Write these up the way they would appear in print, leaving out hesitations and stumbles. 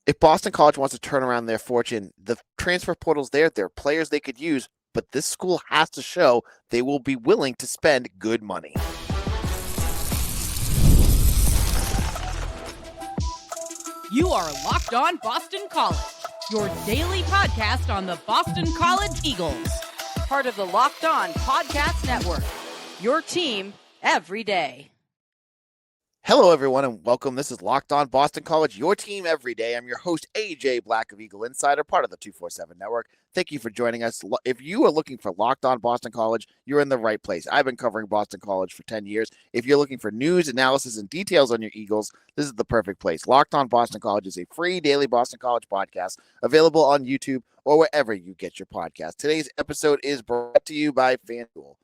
If Boston College wants to turn around their fortune, the transfer portal's there. There are players they could use, but this school has to show they will be willing to spend good money. You are Locked On Boston College, your daily podcast on the Boston College Eagles. Part of the Locked On Podcast Network, your team every day. Hello, everyone, and welcome. This is Locked On Boston College, your team every day. I'm your host, AJ Black of Eagle Insider, part of the 247 Network. Thank you for joining us. If you are looking for Locked On Boston College, you're in the right place. I've been covering Boston College for 10 years. If you're looking for news, analysis, and details on your Eagles, this is the perfect place. Locked On Boston College is a free daily Boston College podcast available on YouTube or wherever you get your podcast. Today's episode is brought to you by FanDuel.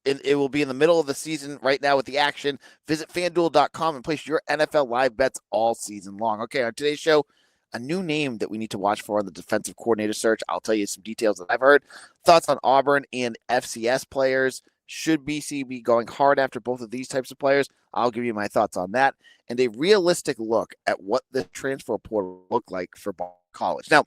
It will be in the middle of the season right now with the action. Visit FanDuel.com and place your NFL live bets all season long. Okay, on today's show, a new name that we need to watch for on the defensive coordinator search. I'll tell you some details that I've heard. Thoughts on Auburn and FCS players. Should BC be going hard after both of these types of players? I'll give you my thoughts on that. And a realistic look at what the transfer portal look like for college. Now,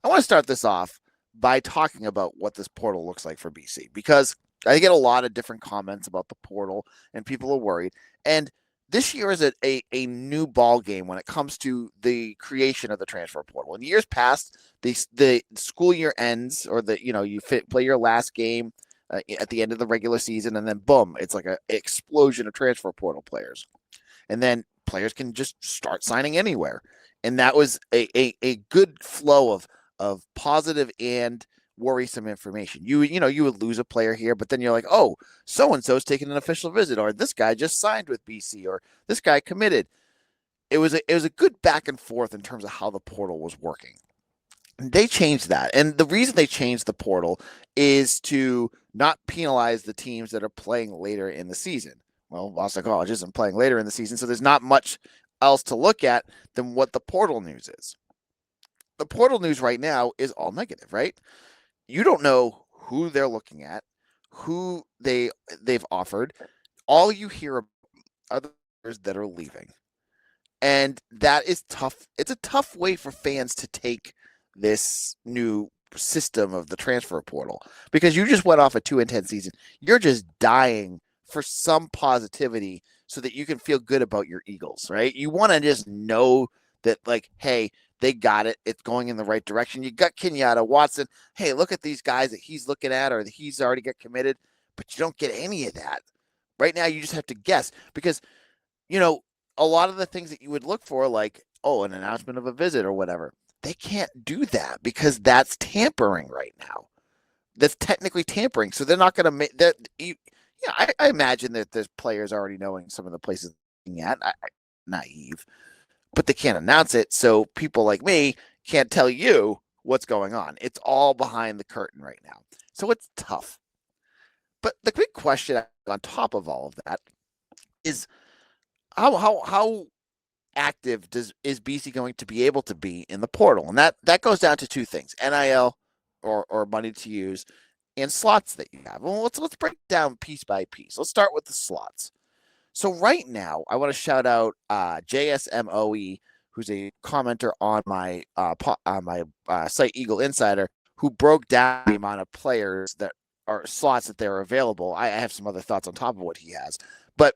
I want to start this off by talking about what this portal looks like for BC, because I get a lot of different comments about the portal, and people are worried. And this year is a new ball game when it comes to the creation of the transfer portal. In years past, the school year ends, or you play your last game at the end of the regular season, and then boom, it's like an explosion of transfer portal players, and then players can just start signing anywhere. And that was a good flow of positive and worrisome information. You would lose a player here, but then you're like, oh, so-and-so's taking an official visit, or this guy just signed with BC, or this guy committed. It was a good back and forth in terms of how the portal was working. They changed that. And the reason they changed the portal is to not penalize the teams that are playing later in the season. Well, Boston College isn't playing later in the season, so there's not much else to look at than what the portal news is. The portal news right now is all negative, right? You don't know who they're looking at, who they've offered. All you hear are the players that are leaving. And that is tough. It's a tough way for fans to take this new system of the transfer portal, because you just went off a 2-10 season. You're just dying for some positivity so that you can feel good about your Eagles, right? You want to just know that, like, hey, they got it. It's going in the right direction. You got Kenyatta Watson. Hey, look at these guys that he's looking at, or that he's already got committed, but you don't get any of that. Right now, you just have to guess, because, a lot of the things that you would look for, like, oh, an announcement of a visit or whatever, they can't do that because that's tampering right now. That's technically tampering. So they're not going to make that. I imagine that there's players already knowing some of the places they're looking at. Naive. But they can't announce it, so people like me can't tell you what's going on. It's all behind the curtain right now. So it's tough. But the big question on top of all of that is how active is BC going to be able to be in the portal? And that goes down to two things: NIL, or money to use, and slots that you have. Well, let's break it down piece by piece. Let's start with the slots. So right now, I want to shout out JSMOE, who's a commenter on my site Eagle Insider, who broke down the amount of players that are slots that they're available. I have some other thoughts on top of what he has, but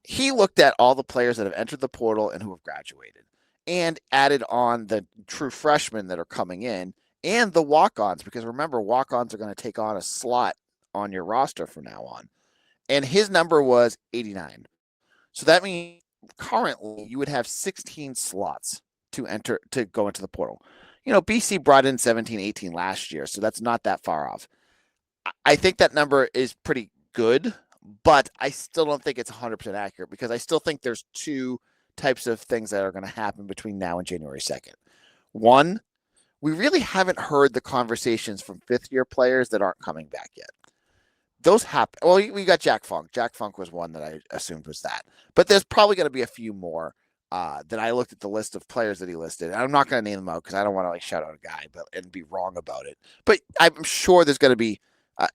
he looked at all the players that have entered the portal and who have graduated, and added on the true freshmen that are coming in and the walk-ons, because remember, walk-ons are going to take on a slot on your roster from now on. And his number was 89. So that means currently you would have 16 slots to go into the portal. BC brought in 17, 18 last year, so that's not that far off. I think that number is pretty good, but I still don't think it's 100% accurate, because I still think there's two types of things that are going to happen between now and January 2nd. One, we really haven't heard the conversations from fifth-year players that aren't coming back yet. Those happen. Well, we got Jack Funk. Jack Funk was one that I assumed was that. But there's probably going to be a few more that I looked at the list of players that he listed. And I'm not going to name them out because I don't want to shout out a guy and be wrong about it. But I'm sure there's going to be,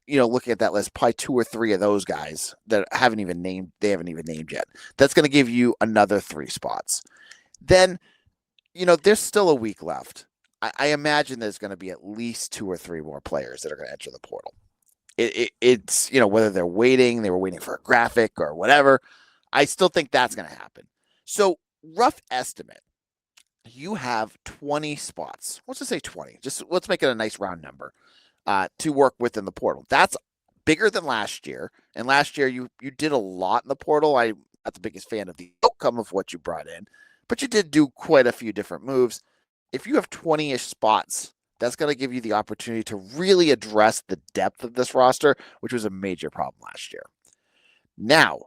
looking at that list, probably 2 or 3 of those guys that they haven't even named yet. That's going to give you another 3 spots. Then there's still a week left. I imagine there's going to be at least 2 or 3 more players that are going to enter the portal. It's, whether they were waiting for a graphic or whatever. I still think that's going to happen. So, rough estimate, you have 20 spots. Let's just say 20. Just let's make it a nice round number to work with in the portal. That's bigger than last year. And last year, you did a lot in the portal. I'm not the biggest fan of the outcome of what you brought in, but you did do quite a few different moves. If you have 20-ish spots, that's going to give you the opportunity to really address the depth of this roster, which was a major problem last year. Now,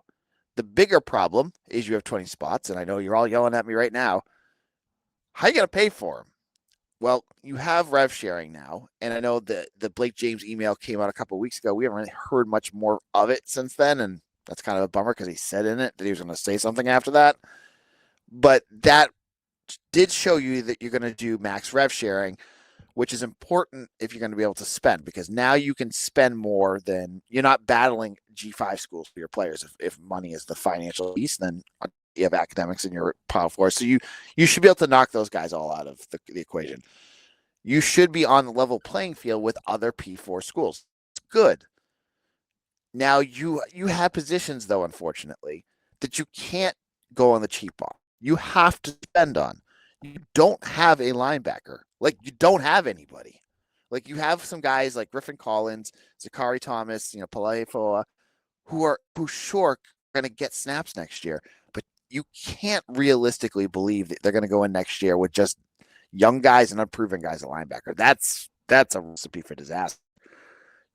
the bigger problem is you have 20 spots, and I know you're all yelling at me right now. How are you going to pay for them? Well, you have rev sharing now, and I know the Blake James email came out a couple of weeks ago. We haven't really heard much more of it since then, and that's kind of a bummer because he said in it that he was going to say something after that. But that did show you that you're going to do max rev sharing, which is important if you're going to be able to spend, because now you can spend more than you're not battling G5 schools for your players. If money is the financial piece, then you have academics in your Power 4. So you should be able to knock those guys all out of the equation. You should be on the level playing field with other P4 schools. It's good. Now you have positions, though, unfortunately, that you can't go on the cheap on. You have to spend on. You don't have a linebacker. Like, you don't have anybody. Like, you have some guys like Griffin Collins, Zachary Thomas, Palaefoa, who sure are going to get snaps next year, but you can't realistically believe that they're going to go in next year with just young guys and unproven guys at linebacker. That's a recipe for disaster.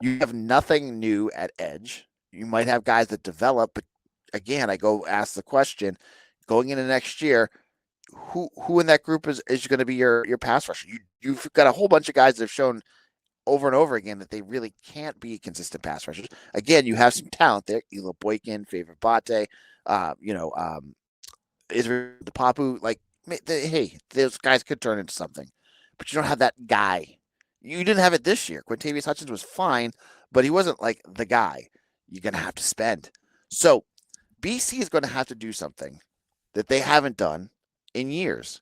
You have nothing new at edge. You might have guys that develop, but again, I go ask the question, going into next year, who in that group is going to be your pass rusher? You've got a whole bunch of guys that have shown over and over again that they really can't be consistent pass rushers. Again, you have some talent there. Elo Boykin, Favorite Bate, Israel DePapu. Like, hey, those guys could turn into something, but you don't have that guy. You didn't have it this year. Quintavious Hutchins was fine, but he wasn't like the guy. You're going to have to spend. So BC is going to have to do something that they haven't done in years,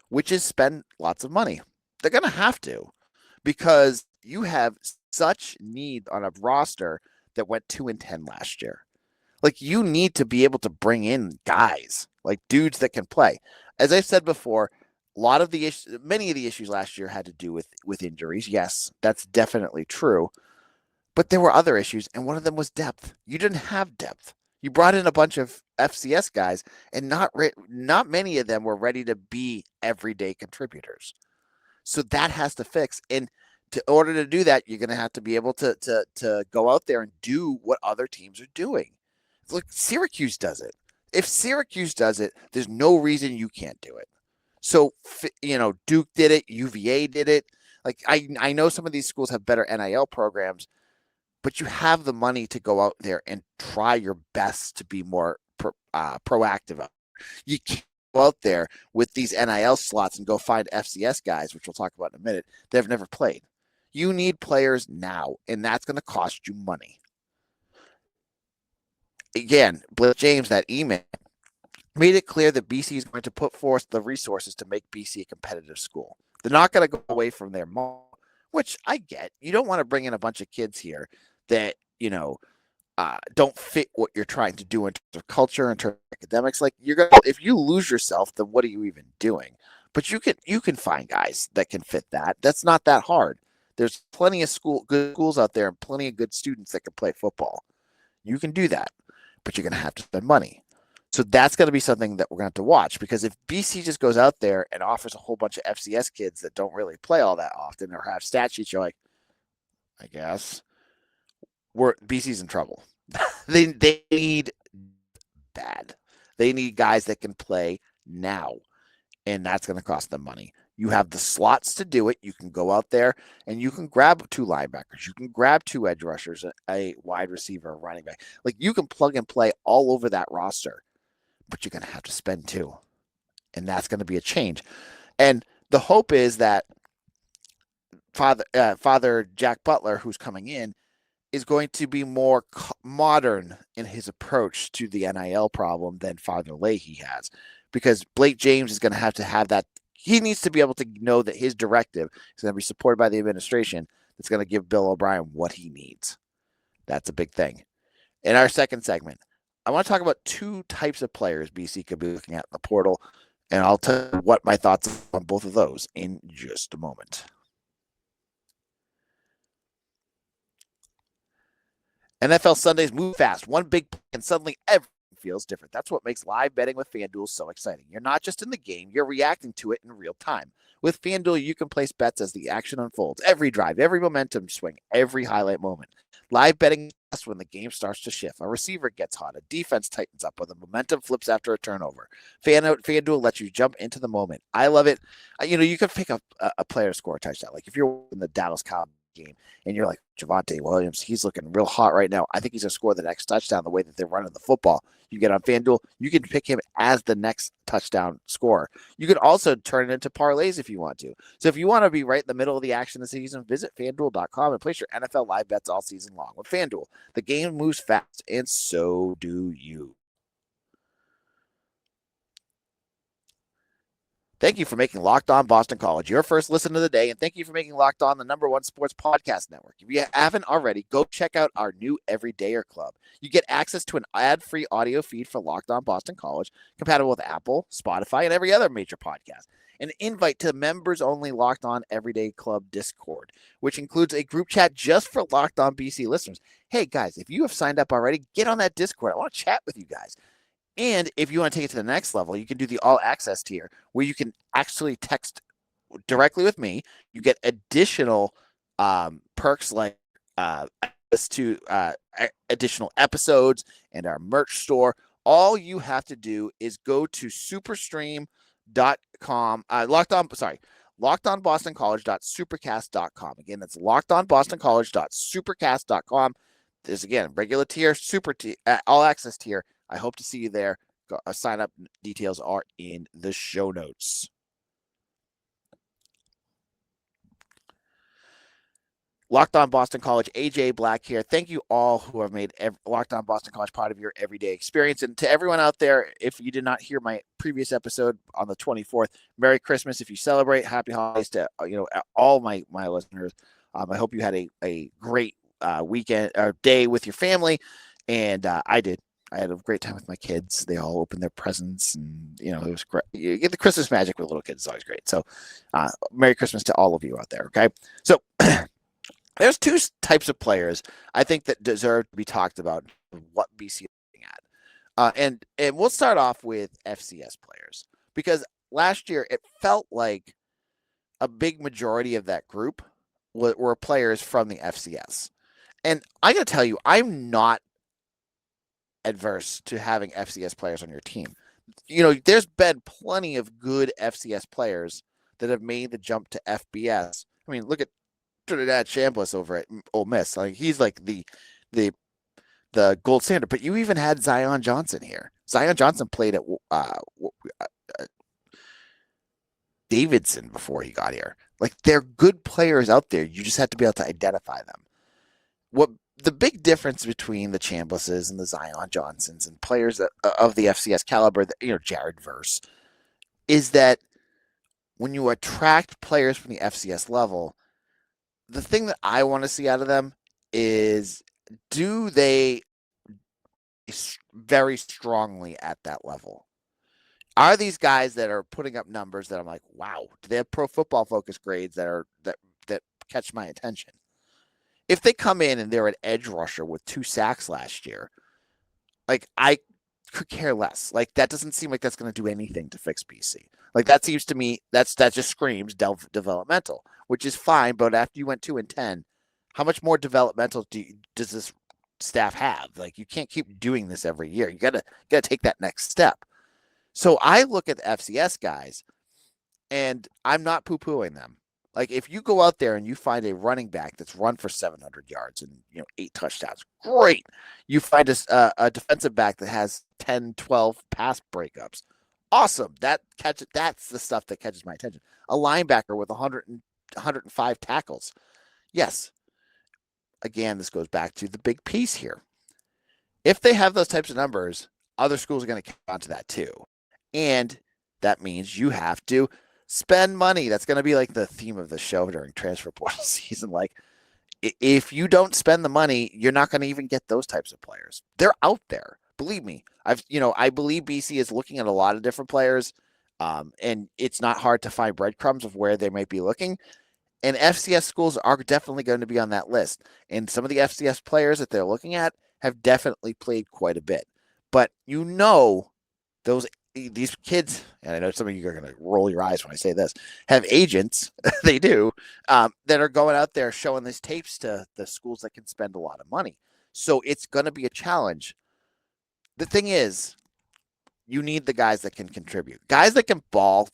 which is spend lots of money. They're going to have to, because you have such need on a roster that went 2-10 last year. Like, you need to be able to bring in guys, like dudes that can play. As I've said before, many of the issues last year had to do with injuries. Yes, that's definitely true. But there were other issues, and one of them was depth. You didn't have depth. You brought in a bunch of FCS guys, and not many of them were ready to be everyday contributors. So that has to fix. And in order to do that, you're going to have to be able to go out there and do what other teams are doing. Look, Syracuse does it. If Syracuse does it, there's no reason you can't do it. So, Duke did it. UVA did it. Like, I know some of these schools have better NIL programs, but you have the money to go out there and try your best to be more proactive. You can't go out there with these NIL slots and go find FCS guys, which we'll talk about in a minute, that have never played. You need players now, and that's going to cost you money. Again, Blake James, that email, made it clear that BC is going to put forth the resources to make BC a competitive school. They're not going to go away from their model, which I get. You don't want to bring in a bunch of kids here that, don't fit what you're trying to do in terms of culture, in terms of academics. Like, if you lose yourself, then what are you even doing? But you can find guys that can fit that. That's not that hard. There's plenty of good schools out there and plenty of good students that can play football. You can do that, but you're going to have to spend money. So that's going to be something that we're going to have to watch, because if BC just goes out there and offers a whole bunch of FCS kids that don't really play all that often or have stat sheets, you're like, I guess BC's in trouble. They need bad. They need guys that can play now, and that's going to cost them money. You have the slots to do it. You can go out there and you can grab 2 linebackers. You can grab 2 edge rushers, a wide receiver, a running back. Like, you can plug and play all over that roster, but you're going to have to spend too. And that's going to be a change. And the hope is that Father Jack Butler, who's coming in, is going to be more modern in his approach to the NIL problem than Father Leahy has, because Blake James is going to have that he needs to be able to know that his directive is going to be supported by the administration that's going to give Bill O'Brien what he needs. That's a big thing. In our second segment, I want to talk about two types of players BC could be looking at in the portal, and I'll tell you what my thoughts are on both of those in just a moment. NFL Sundays move fast. One big play and suddenly everything feels different. That's what makes live betting with FanDuel so exciting. You're not just in the game, you're reacting to it in real time. With FanDuel, you can place bets as the action unfolds. Every drive, every momentum swing, every highlight moment. Live betting is best when the game starts to shift. A receiver gets hot, a defense tightens up, or the momentum flips after a turnover. FanDuel lets you jump into the moment. I love it. You can pick up a player to score a touchdown. Like if you're in the Dallas Cowboys game and you're like, Javonte Williams, he's looking real hot right now. I think he's going to score the next touchdown the way that they're running the football. You get on FanDuel, you can pick him as the next touchdown scorer. You can also turn it into parlays if you want to. So if you want to be right in the middle of the action this season, visit FanDuel.com and place your NFL live bets all season long. With FanDuel, the game moves fast, and so do you. Thank you for making Locked On Boston College your first listen of the day, and thank you for making Locked On the #1 sports podcast network. If you haven't already, go check out our new Everydayer Club. You get access to an ad-free audio feed for Locked On Boston College, compatible with Apple, Spotify, and every other major podcast. An invite to members-only Locked On Everyday Club Discord, which includes a group chat just for Locked On BC listeners. Hey, guys, if you have signed up already, get on that Discord. I want to chat with you guys. And if you want to take it to the next level, you can do the all access tier where you can actually text directly with me. You get additional perks like access to additional episodes and our merch store. All you have to do is go to superstream.com, lockedonbostoncollege.supercast.com. Again, that's lockedonbostoncollege.supercast.com. There's, again, regular tier, super tier, all access tier. I hope to see you there. Sign up details are in the show notes. Locked On Boston College, AJ Black here. Thank you all who have made Locked On Boston College part of your everyday experience. And to everyone out there, if you did not hear my previous episode on the 24th, Merry Christmas. If you celebrate, Happy Holidays to all my listeners. I hope you had a great weekend or day with your family, and I did. I had a great time with my kids. They all opened their presents, and it was great. You get the Christmas magic with little kids; it's always great. So, Merry Christmas to all of you out there. Okay, so there's two types of players I think that deserve to be talked about. What BC is looking at, and we'll start off with FCS players, because last year it felt like a big majority of that group were players from the FCS, and I got to tell you, I'm not adverse to having FCS players on your team. There's been plenty of good FCS players that have made the jump to FBS. I mean, look at Trinidad Chambliss over at Ole Miss. Like, he's like the gold standard. But you even had Zion Johnson here. Zion Johnson played at Davidson before he got here. Like, they're good players out there. You just have to be able to identify them. What the big difference between the Chamblisses and the Zion Johnsons and players of the FCS caliber, Jared Verse, is that when you attract players from the FCS level, the thing that I want to see out of them is, do they very strongly at that level? Are these guys that are putting up numbers that I'm like, wow, do they have Pro Football Focus grades that catch my attention? If they come in and they're an edge rusher with 2 sacks last year, like, I could care less. Like, that doesn't seem like that's going to do anything to fix BC. Like, that seems to me, that just screams developmental, which is fine. But after you went 2-10, how much more developmental does this staff have? Like, you can't keep doing this every year. You gotta take that next step. So I look at the FCS guys, and I'm not poo-pooing them. Like, if you go out there and you find a running back that's run for 700 yards and 8 touchdowns, great. You find a defensive back that has 10, 12 pass breakups, awesome. That's the stuff that catches my attention. A linebacker with 105 tackles, yes. Again, this goes back to the big piece here. If they have those types of numbers, other schools are going to count on to that too, and that means you have to Spend money. That's going to be like the theme of the show during transfer portal season. Like, if you don't spend the money, you're not going to even get those types of players. They're out there. Believe me. I believe BC is looking at a lot of different players, and it's not hard to find breadcrumbs of where they might be looking. And FCS schools are definitely going to be on that list. And some of the FCS players that they're looking at have definitely played quite a bit. But these kids, and I know some of you are going to roll your eyes when I say this, have agents, they do, that are going out there showing these tapes to the schools that can spend a lot of money. So it's going to be a challenge. The thing is, you need the guys that can contribute. Guys that can ball.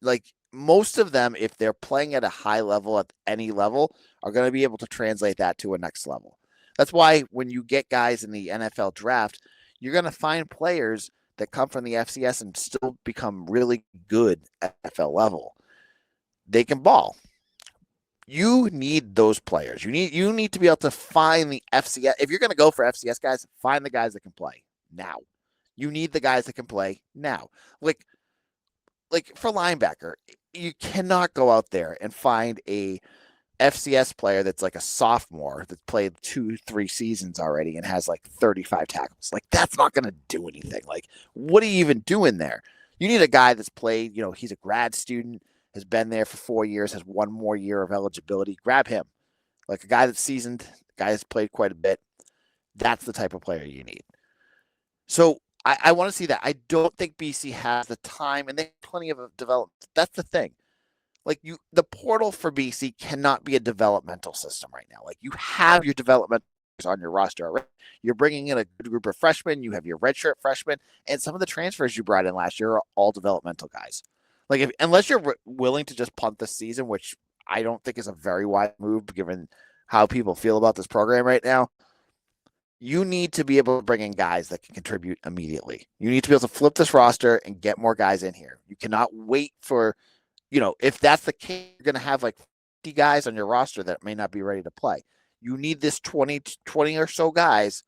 Like, most of them, if they're playing at a high level at any level, are going to be able to translate that to a next level. That's why when you get guys in the NFL draft, you're going to find players that come from the FCS and still become really good at NFL level. They can ball. You need those players. You need to be able to find the FCS. If you're going to go for FCS guys, find the guys that can play now. You need the guys that can play now. Like for linebacker, you cannot go out there and find a FCS player that's like a sophomore that's played 2-3 seasons already and has like 35 tackles. Like, that's not going to do anything. Like, what are you even doing there? You need a guy that's played, he's a grad student, has been there for 4 years, has one more year of eligibility. Grab him. Like, a guy that's seasoned, a guy that's played quite a bit. That's the type of player you need. So I want to see that. I don't think BC has the time, and they have plenty of development. That's the thing. Like, the portal for BC cannot be a developmental system right now. Like, you have your development on your roster already. You're bringing in a good group of freshmen. You have your redshirt freshmen, and some of the transfers you brought in last year are all developmental guys. Like, unless you're willing to just punt this season, which I don't think is a very wise move given how people feel about this program right now, you need to be able to bring in guys that can contribute immediately. You need to be able to flip this roster and get more guys in here. You cannot wait for, if that's the case, you're going to have like 50 guys on your roster that may not be ready to play. You need this 20 or so guys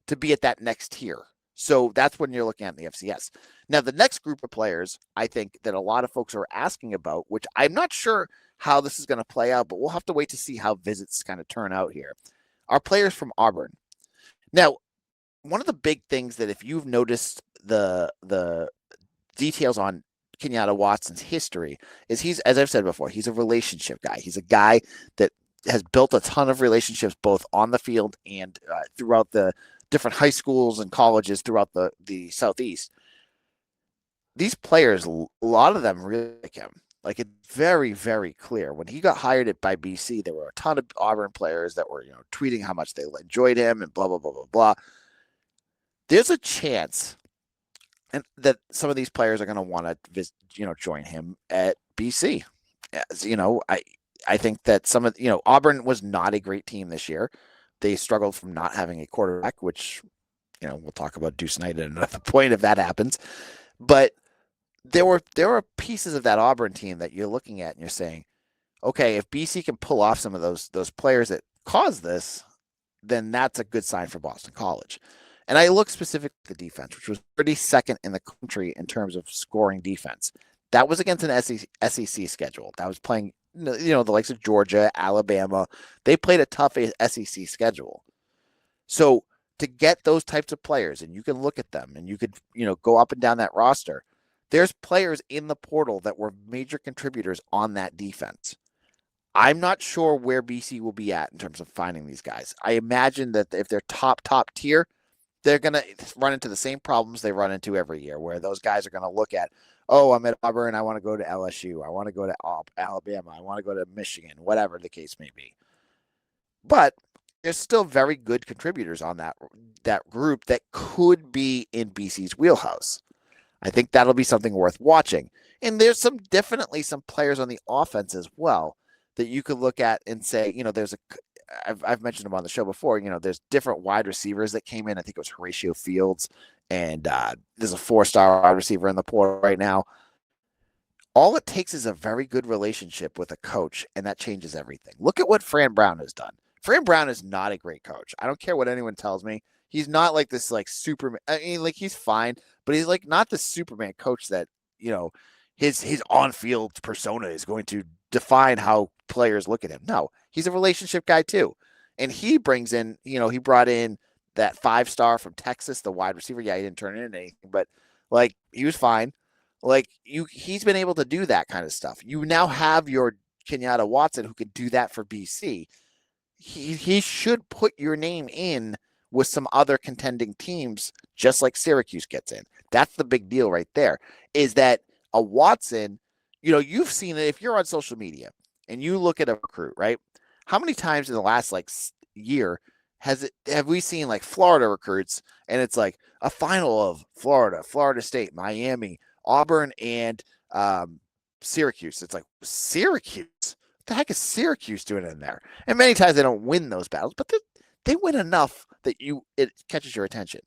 to be at that next tier. So that's when you're looking at the FCS. Now, the next group of players, I think that a lot of folks are asking about, which I'm not sure how this is going to play out, but we'll have to wait to see how visits kind of turn out here, are players from Auburn. Now, one of the big things that if you've noticed the details on Kenyatta Watson's history is he's, as I've said before, he's a relationship guy. He's a guy that has built a ton of relationships both on the field and throughout the different high schools and colleges throughout the Southeast. These players, a lot of them really like him. Like, it's very, very clear. When he got hired by BC, there were a ton of Auburn players that were, tweeting how much they enjoyed him and blah, blah, blah, blah, blah. There's a chance that some of these players are going to want to join him at BC. As, I think that some of, Auburn was not a great team this year. They struggled from not having a quarterback, which, we'll talk about Deuce Knight at another point if that happens. But there were pieces of that Auburn team that you're looking at and you're saying, okay, if BC can pull off some of those players that caused this, then that's a good sign for Boston College. And I look specifically at the defense, which was 32nd in the country in terms of scoring defense. That was against an SEC schedule. That was playing, the likes of Georgia, Alabama. They played a tough SEC schedule. So to get those types of players, and you can look at them and you could, go up and down that roster, there's players in the portal that were major contributors on that defense. I'm not sure where BC will be at in terms of finding these guys. I imagine that if they're top tier, they're going to run into the same problems they run into every year, where those guys are going to look at, oh, I'm at Auburn, I want to go to LSU, I want to go to Alabama, I want to go to Michigan, whatever the case may be. But there's still very good contributors on that group that could be in BC's wheelhouse. I think that'll be something worth watching. And there's definitely some players on the offense as well that you could look at and say, I've mentioned them on the show before, there's different wide receivers that came in. I think it was Horatio Fields, and there's a 4-star wide receiver in the portal right now. All it takes is a very good relationship with a coach, and that changes everything. Look at what Fran Brown has done. Fran Brown is not a great coach. I don't care what anyone tells me. He's not like this, like, Superman. I mean, like, he's fine, but he's like not the Superman coach that, his on-field persona is going to define how players look at him. No, he's a relationship guy too. And he brings in, he brought in that 5-star from Texas, the wide receiver. Yeah, he didn't turn into anything, but like he was fine. Like he's been able to do that kind of stuff. You now have your Kenyatta Watson who can do that for BC. He should put your name in with some other contending teams, just like Syracuse gets in. That's the big deal right there, is that a Watson, you've seen it if you're on social media and you look at a recruit, right? How many times in the last year have we seen like Florida recruits and it's like a final of Florida State, Miami, Auburn, and Syracuse? It's like Syracuse. What the heck is Syracuse doing in there? And many times they don't win those battles, but they win enough that it catches your attention.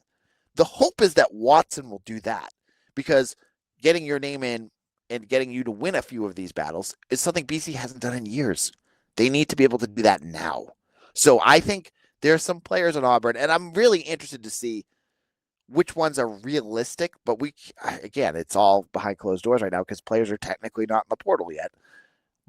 The hope is that Watson will do that, because getting your name in and getting you to win a few of these battles is something BC hasn't done in years. They need to be able to do that now. So I think there are some players in Auburn, and I'm really interested to see which ones are realistic. But again, it's all behind closed doors right now because players are technically not in the portal yet.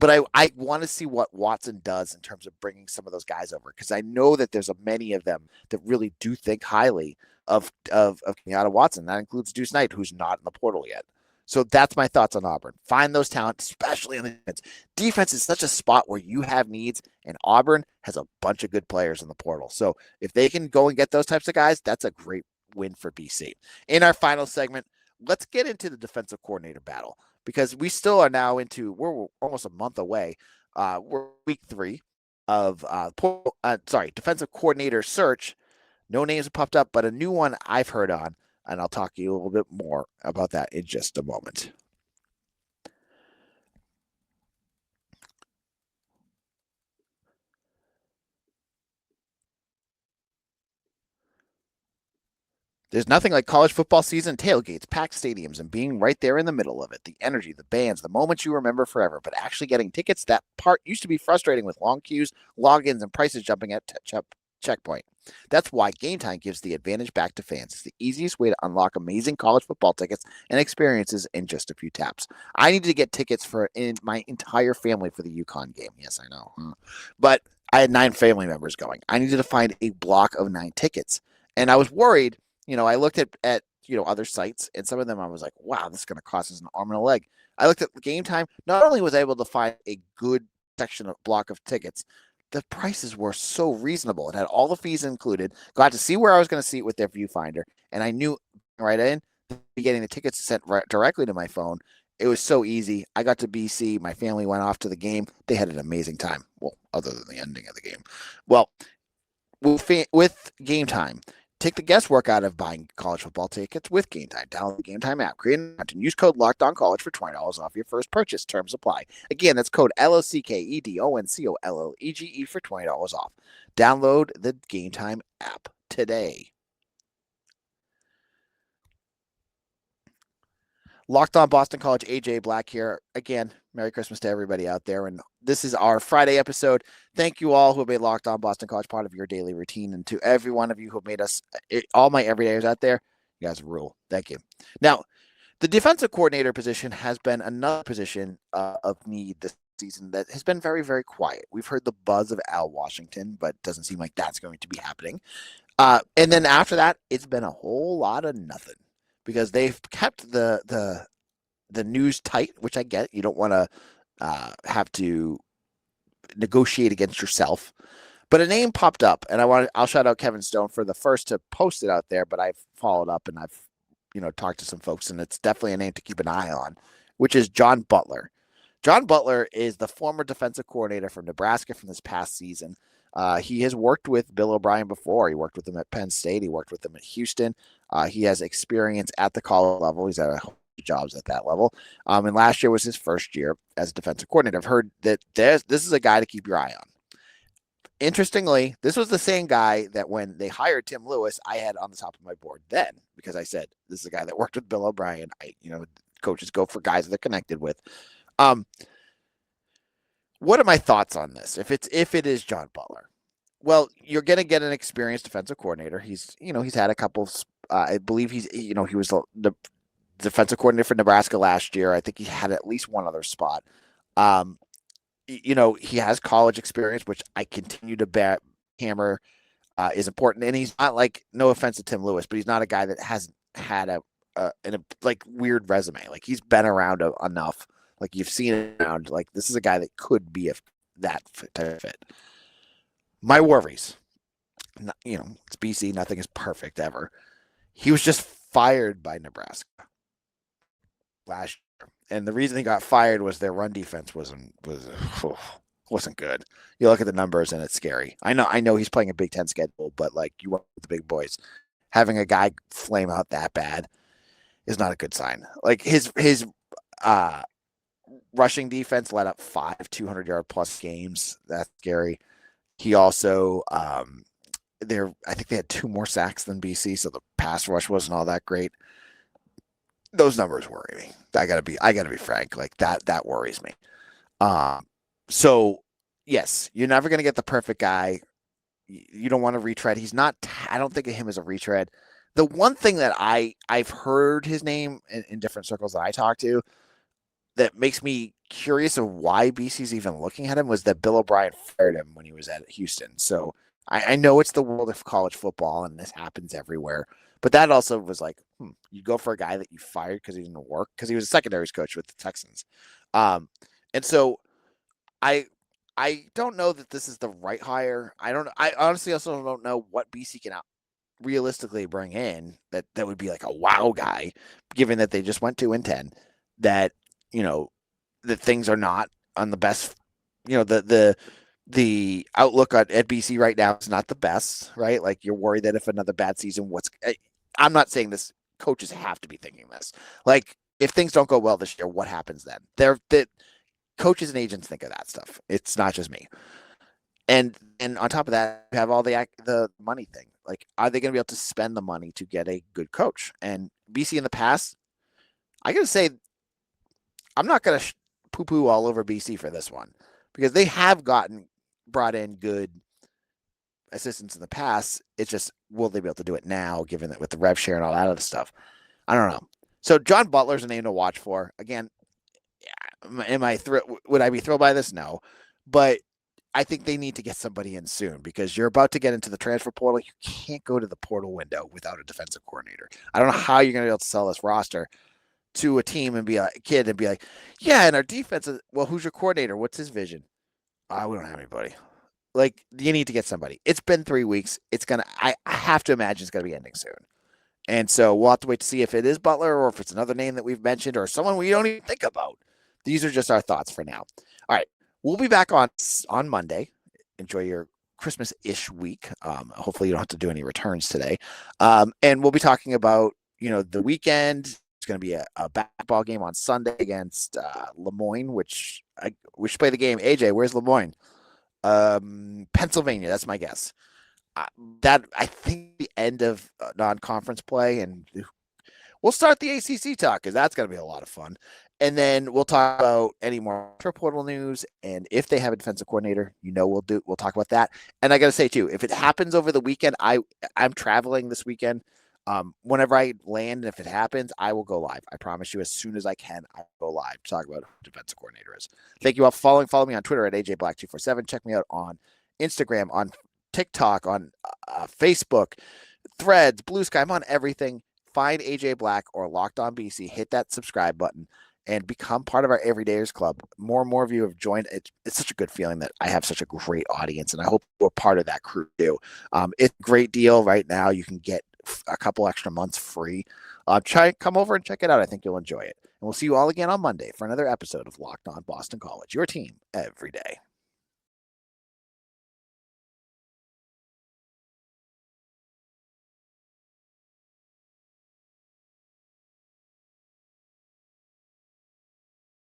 But I want to see what Watson does in terms of bringing some of those guys over, because I know that there's many of them that really do think highly of Kenyatta Watson. That includes Deuce Knight, who's not in the portal yet. So that's my thoughts on Auburn. Find those talents, especially on the defense. Defense is such a spot where you have needs, and Auburn has a bunch of good players in the portal. So if they can go and get those types of guys, that's a great win for BC. In our final segment, let's get into the defensive coordinator battle, because we still are now we're almost a month away. We're week 3 of defensive coordinator search. No names have popped up, but a new one I've heard on, and I'll talk to you a little bit more about that in just a moment. There's nothing like college football season, tailgates, packed stadiums, and being right there in the middle of it. The energy, the bands, the moments you remember forever. But actually getting tickets, that part used to be frustrating with long queues, logins, and prices jumping at checkpoint. That's why GameTime gives the advantage back to fans. It's the easiest way to unlock amazing college football tickets and experiences in just a few taps. I needed to get tickets for my entire family for the UConn game. Yes, I know. But I had 9 family members going. I needed to find a block of 9 tickets. And I was worried. I looked at other sites, and some of them I was like, wow, this is going to cost us an arm and a leg. I looked at GameTime. Not only was I able to find a good block of tickets, the prices were so reasonable. It had all the fees included. Got to see where I was going to see it with their viewfinder, and I knew right in getting the tickets sent directly to my phone. It was so easy. I got to BC. My family went off to the game. They had an amazing time. Well, other than the ending of the game. Well, with GameTime, take the guesswork out of buying college football tickets with GameTime. Download the GameTime app, create an account, and use code LOCKEDONCollege for $20 off your first purchase. Terms apply. Again, that's code LOCKEDONCOLLEGE for $20 off. Download the GameTime app today. Locked On Boston College, AJ Black here. Again, Merry Christmas to everybody out there. And this is our Friday episode. Thank you all who have made Locked On Boston College part of your daily routine. And to every one of you who have made us, all my everydayers out there, you guys rule. Thank you. Now, the defensive coordinator position has been another position of need this season that has been very, very quiet. We've heard the buzz of Al Washington, but it doesn't seem like that's going to be happening. And then after that, it's been a whole lot of nothing, because they've kept the news tight, which I get. You don't want to have to negotiate against yourself. But a name popped up, and I'll shout out Kevin Stone for the first to post it out there, but I've followed up and I've talked to some folks, and it's definitely a name to keep an eye on, which is John Butler. John Butler is the former defensive coordinator from Nebraska from this past season. He has worked with Bill O'Brien before. He worked with him at Penn State. He worked with him at Houston. He has experience at the college level. He's had jobs at that level. And last year was his first year as a defensive coordinator. I've heard that this is a guy to keep your eye on. Interestingly, this was the same guy that when they hired Tim Lewis, I had on the top of my board then, because I said, this is a guy that worked with Bill O'Brien. Coaches go for guys they're connected with. What are my thoughts on this? If it is John Butler, well, you're going to get an experienced defensive coordinator. He's had a couple. I believe he was the defensive coordinator for Nebraska last year. I think he had at least one other spot. Um, he has college experience, which I continue to hammer is important. And he's not like, no offense to Tim Lewis, but he's not a guy that hasn't had a like weird resume. Like he's been around enough. Like you've seen it around. Like this is a guy that could be that type of fit. My worries, it's BC. Nothing is perfect ever. He was just fired by Nebraska last year, and the reason he got fired was their run defense wasn't good. You look at the numbers and it's scary. I know he's playing a Big Ten schedule, but like you want the big boys, having a guy flame out that bad is not a good sign. Like his rushing defense let up 5 200-yard plus games. That's scary. He also I think they had 2 more sacks than BC, so the pass rush wasn't all that great. Those numbers worry me. I gotta be frank. Like that worries me. So yes, you're never gonna get the perfect guy. You don't want to retread. He's not. I don't think of him as a retread. The one thing that I've heard his name in different circles that I talk to that makes me curious of why BC's even looking at him was that Bill O'Brien fired him when he was at Houston. So I know it's the world of college football and this happens everywhere. But that also was like, you go for a guy that you fired because he didn't work, because he was a secondaries coach with the Texans. And so I don't know that this is the right hire. I honestly also don't know what BC can realistically bring in that would be like a wow guy, given that they just went 2-10, that, that things are not on the best, the outlook at BC right now is not the best, right? Like you're worried that if another bad season, I'm not saying this, coaches have to be thinking this. Like if things don't go well this year, what happens then? Coaches and agents think of that stuff. It's not just me. And on top of that, you have all the money thing. Like, are they going to be able to spend the money to get a good coach? And BC in the past, I got to say, I'm not going to poo-poo all over BC for this one, because they have brought in good assistants in the past. It's just, will they be able to do it now, given that with the rev share and all that other stuff? I don't know. So John Butler's a name to watch for. Again, would I be thrilled by this? No. But I think they need to get somebody in soon, because you're about to get into the transfer portal. You can't go to the portal window without a defensive coordinator. I don't know how you're going to be able to sell this roster to a team and be like, yeah, and our defense is, well, who's your coordinator? What's his vision? We don't have anybody. Like, you need to get somebody. It's been 3 weeks. I have to imagine it's going to be ending soon. And so we'll have to wait to see if it is Butler or if it's another name that we've mentioned or someone we don't even think about. These are just our thoughts for now. All right. We'll be back on Monday. Enjoy your Christmas-ish week. Hopefully you don't have to do any returns today. And we'll be talking about, the weekend. It's going to be a basketball game on Sunday against Lemoyne, which we should play the game. AJ, where's Lemoyne? Pennsylvania. That's my guess. That I think the end of non-conference play, and we'll start the ACC talk, because that's going to be a lot of fun. And then we'll talk about any more portal news, and if they have a defensive coordinator, we'll talk about that. And I got to say too, if it happens over the weekend, I'm traveling this weekend. Whenever I land, if it happens, I will go live. I promise you, as soon as I can, I'll go live to talk about who the defensive coordinator is. Thank you all for following. Follow me on Twitter at AJBlack247. Check me out on Instagram, on TikTok, on Facebook, Threads, Blue Sky. I'm on everything. Find AJ Black or Locked On BC. Hit that subscribe button and become part of our Everydayers Club. More and more of you have joined. It's such a good feeling that I have such a great audience, and I hope we're part of that crew too. It's a great deal right now. You can get a couple extra months free. Come over and check it out. I think you'll enjoy it. And we'll see you all again on Monday for another episode of Locked On Boston College, your team every day.